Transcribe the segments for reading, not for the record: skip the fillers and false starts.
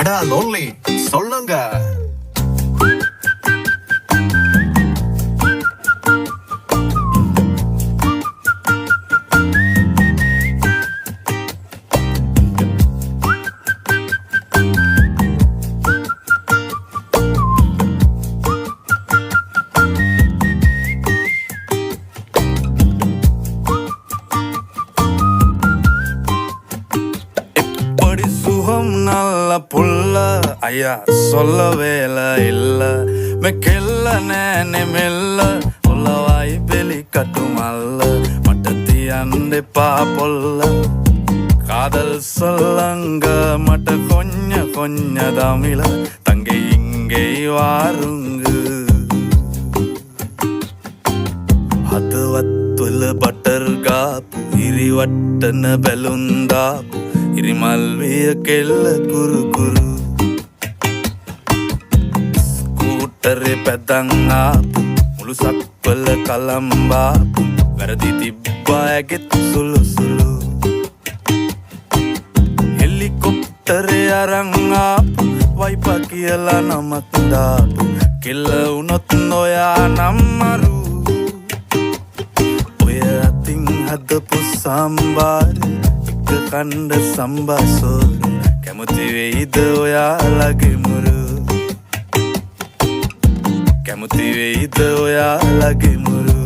அடா லோன்லி சொல்லுங்க. நல்ல புள்ள ஐயா சொல்ல வேலை இல்ல மெக்கெல்ல நேனே மெல்ல உள்ளவாய் வெளி கட்டுமல்ல மட்டத்தி அண்டை பாப்பொல்ல காதல் சொல்லங்க மட்ட கொஞ்ச தமிழ தங்கை இங்கே வாருங்கு அது வத்துல பட்டர் காப்பு இரிவட்டன பெலுந்தாப்பு ඉරිමල්විය කෙල්ල කුරුකුරු ස්කූටරේ පැදන් ආපු මුළු සක්වල කලම්බාපු වැරදි තිබ්බා ඇගෙත් සුළු සුළු හෙලිකොප්ටරේ අරන් ආපු වයිපා කියලා නමක් දාපු කෙල්ල වුණොත් නොයා නම්මරු ඔය අතින් හදපු සම්බාරේ කණ්ඩ සම්බාසෝරු කැමති වෙයිද ඔයාලගේ මුරු කැමති වෙයිද ඔයාලගේ මුරු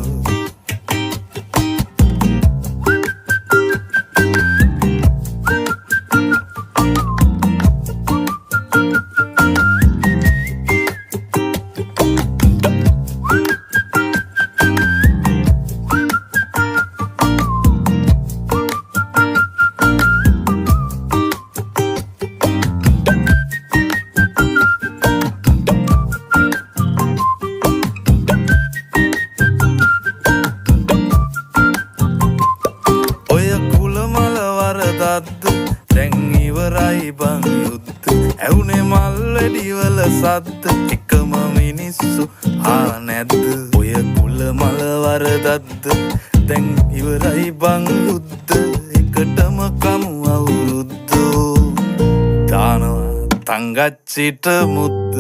දැන් ඉවරයි බං යුද්ධ ඇවුනේ මල්වැඩිවල සද්ද එකම මිනිස්සු ආ නැද්ද ඔය කුල මල වරදද්ද දැන් ඉවරයි බං යුද්ධ එකටම කමු අවුරුද්දෝ දානවා තංගච්චිට මුද්ද